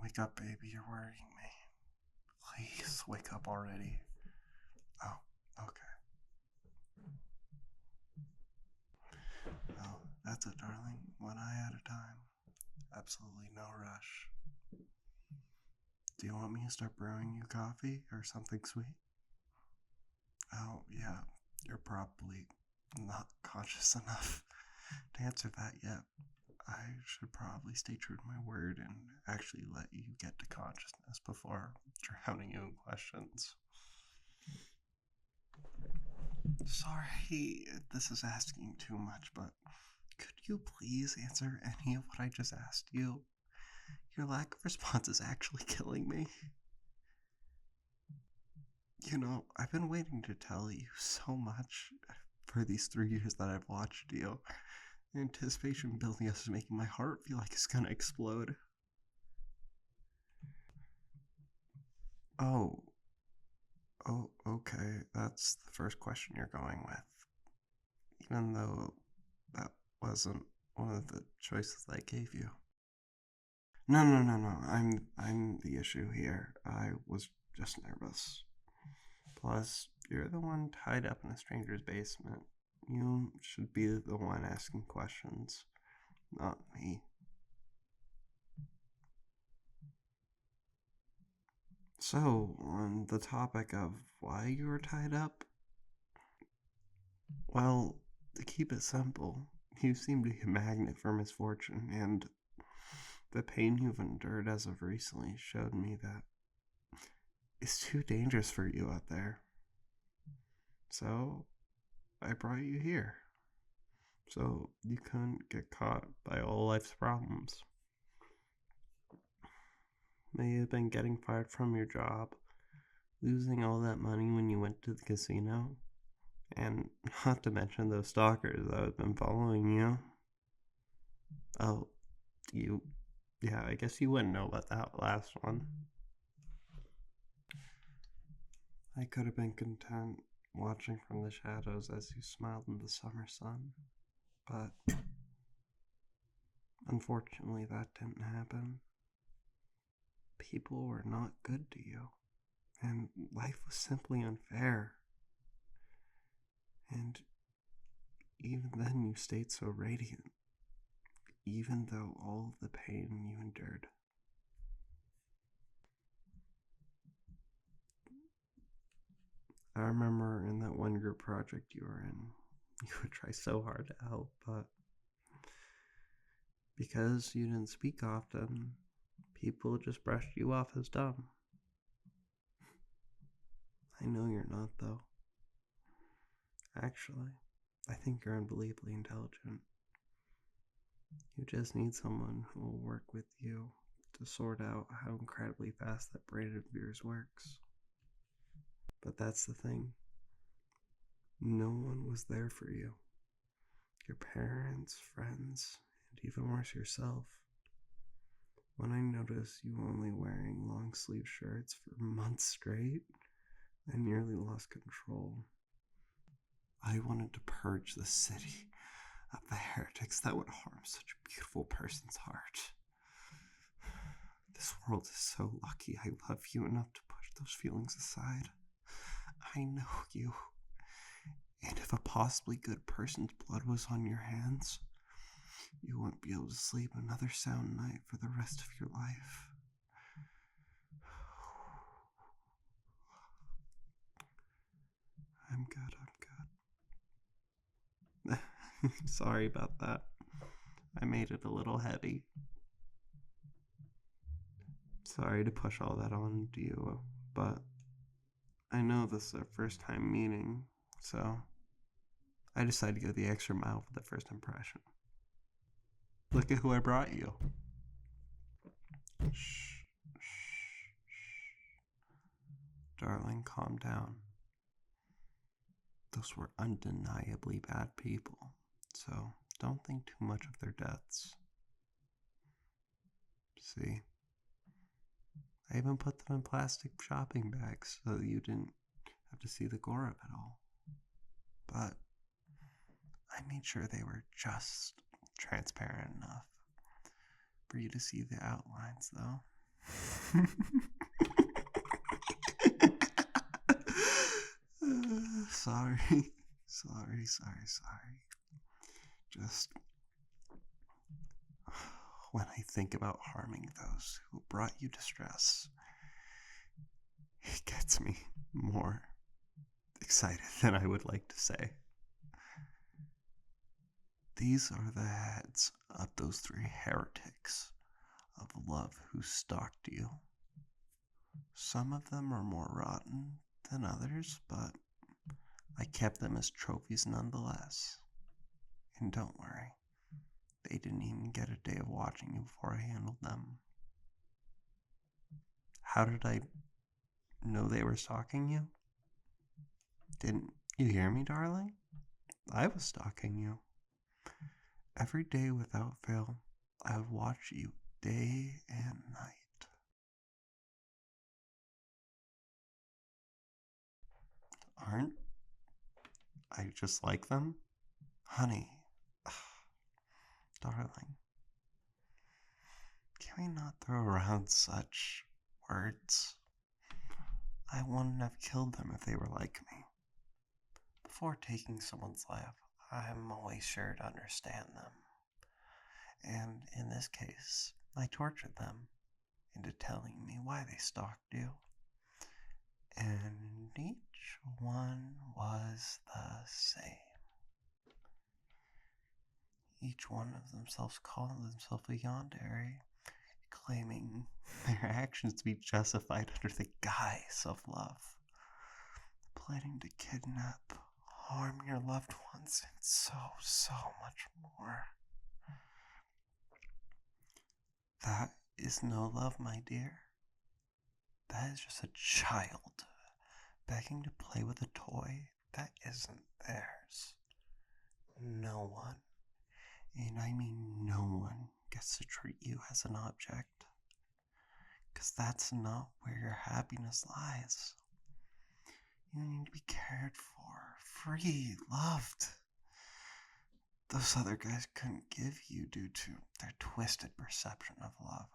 Wake up, baby. You're worrying me. Please, wake up already. Oh, okay. Oh, that's it, darling. One eye at a time. Absolutely no rush. Do you want me to start brewing you coffee or something sweet? Oh, yeah. You're probably not conscious enough to answer that yet. I should probably stay true to my word and actually let you get to consciousness before drowning you in questions. Sorry, this is asking too much, but could you please answer any of what I just asked you? Your lack of response is actually killing me. You know, I've been waiting to tell you so much for these 3 years that I've watched you. The anticipation building up is making my heart feel like it's gonna explode. Oh, okay. That's the first question you're going with. Even though that wasn't one of the choices I gave you. No. I'm the issue here. I was just nervous. Plus, you're the one tied up in a stranger's basement. You should be the one asking questions, not me. So, on the topic of why you were tied up, well, to keep it simple, you seem to be a magnet for misfortune, and the pain you've endured as of recently showed me that it's too dangerous for you out there. So, I brought you here. So you couldn't get caught by all life's problems. May have been getting fired from your job, losing all that money when you went to the casino, and not to mention those stalkers that have been following you. Oh, yeah, I guess you wouldn't know about that last one. I could have been content watching from the shadows as you smiled in the summer sun, but unfortunately that didn't happen. People were not good to you, and life was simply unfair. And even then, you stayed so radiant, even though all the pain you endured. I remember in that one group project you were in, you would try so hard to help, but because you didn't speak often, people just brushed you off as dumb. I know you're not, though. Actually, I think you're unbelievably intelligent. You just need someone who will work with you to sort out how incredibly fast that brain of yours works. But that's the thing. No one was there for you. Your parents, friends, and even worse, yourself. When I noticed you only wearing long sleeve shirts for months straight, I nearly lost control. I wanted to purge the city of the heretics that would harm such a beautiful person's heart. This world is so lucky I love you enough to push those feelings aside. I know you. And if a possibly good person's blood was on your hands, you wouldn't be able to sleep another sound night for the rest of your life. I'm good. Sorry about that. I made it a little heavy. Sorry to push all that on to you, but I know this is our first time meeting, so I decided to go the extra mile for the first impression. Look at who I brought you. Shh. Darling, calm down. Those were undeniably bad people, so don't think too much of their deaths. See? I even put them in plastic shopping bags so that you didn't have to see the gore of it all. But I made sure they were just transparent enough for you to see the outlines, though. Sorry. Sorry. Just when I think about harming those who brought you distress, it gets me more excited than I would like to say. These are the heads of those 3 heretics of love who stalked you. Some of them are more rotten than others, but I kept them as trophies nonetheless. And don't worry, they didn't even get a day of watching you before I handled them. How did I know they were stalking you? Didn't you hear me, darling? I was stalking you. Every day without fail, I would watch you day and night. Aren't I just like them? Honey, darling, can we not throw around such words? I wouldn't have killed them if they were like me. Before taking someone's life, I'm always sure to understand them. And in this case, I tortured them into telling me why they stalked you. And each one was the same. Each one of themselves calling themselves a Yandere, claiming their actions to be justified under the guise of love, planning to kidnap, harm your loved ones, and so much more. That is no love, my dear. That is just a child begging to play with a toy that isn't theirs. No one, and I mean no one, gets to treat you as an object. Because that's not where your happiness lies. You need to be cared for, free, loved. Those other guys couldn't give you due to their twisted perception of love.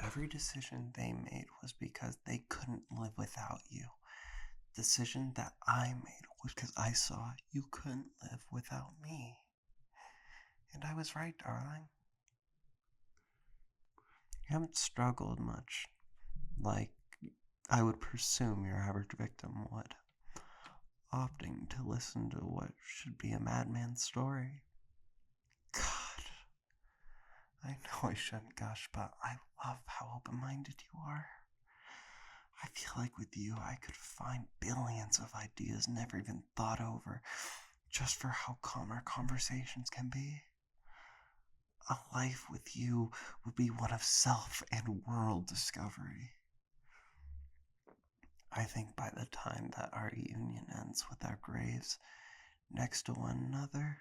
Every decision they made was because they couldn't live without you. The decision that I made was because I saw you couldn't live without me. And I was right, darling. You haven't struggled much, like I would presume your average victim would, opting to listen to what should be a madman's story. God, I know I shouldn't gush, but I love how open-minded you are. I feel like with you, I could find billions of ideas never even thought over, just for how calm our conversations can be. A life with you would be one of self and world discovery. I think by the time that our union ends with our graves next to one another,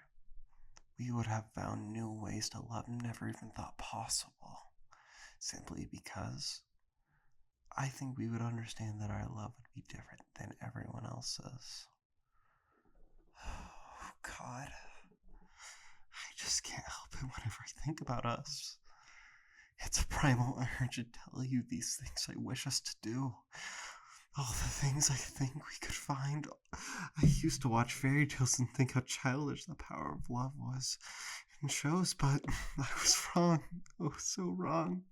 we would have found new ways to love never even thought possible, simply because I think we would understand that our love would be different than everyone else's. Oh, God. I just can't help it whenever I think about us. It's a primal urge to tell you these things I wish us to do. All the things I think we could find. I used to watch fairy tales and think how childish the power of love was in shows, but I was wrong. Oh, so wrong.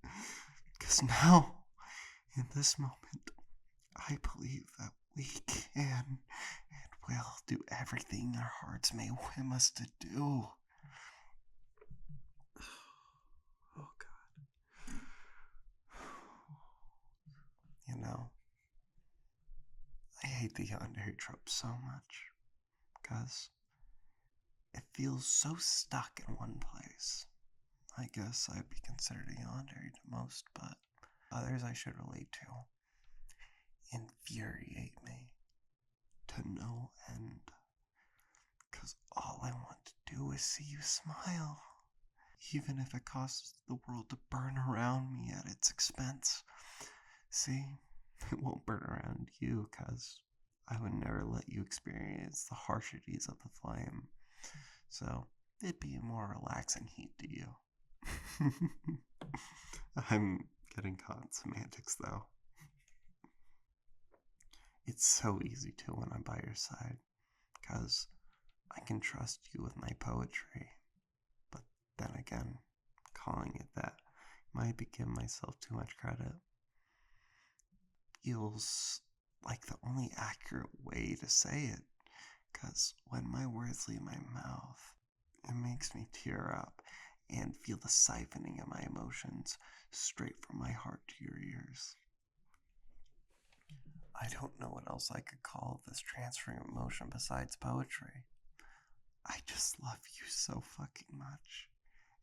Because now, in this moment, I believe that we can and will do everything our hearts may whim us to do. Oh, God. You know, I hate the yandere trope so much, because it feels so stuck in one place. I guess I'd be considered a yandere to most, but others I should relate to infuriate me to no end. Because all I want to do is see you smile, even if it causes the world to burn around me at its expense. See, it won't burn around you, because I would never let you experience the harshities of the flame. So, it'd be a more relaxing heat to you. I'm getting caught in semantics, though. It's so easy to when I'm by your side, because I can trust you with my poetry. But then again, calling it that might be giving myself too much credit. Feels like the only accurate way to say it, because when my words leave my mouth, it makes me tear up and feel the siphoning of my emotions straight from my heart to your ears. I don't know what else I could call this transferring of emotion besides poetry. I just love you so fucking much,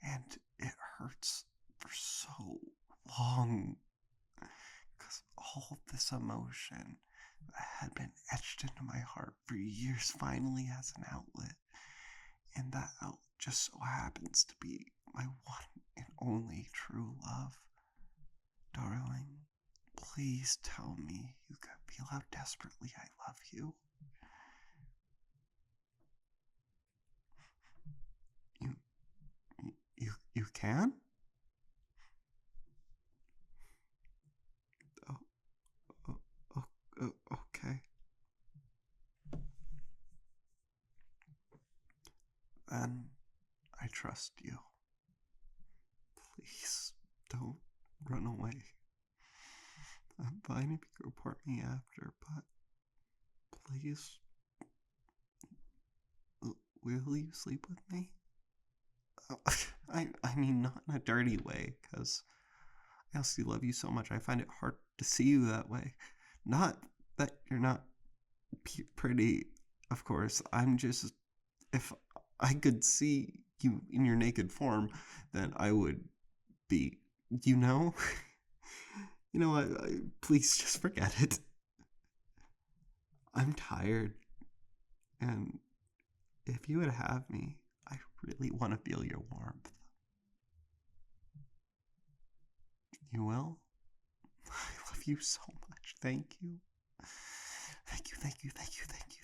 and it hurts for so long, because all this emotion that had been etched into my heart for years finally has an outlet, and that outlet just so happens to be my one and only true love. Darling, please tell me you can feel how desperately I love you. You, you can? Oh, oh, oh, okay. Then I trust you. Please don't run away. I'm fine if you report me after, but please, will you sleep with me? I mean, not in a dirty way, because I also love you so much. I find it hard to see you that way. Not that you're not pretty, of course. I'm just, if I could see you in your naked form, then I would be, you know? You know what? Please just forget it. I'm tired, and if you would have me, I really want to feel your warmth. You will? I love you so much. Thank you. Thank you, thank you, thank you, thank you.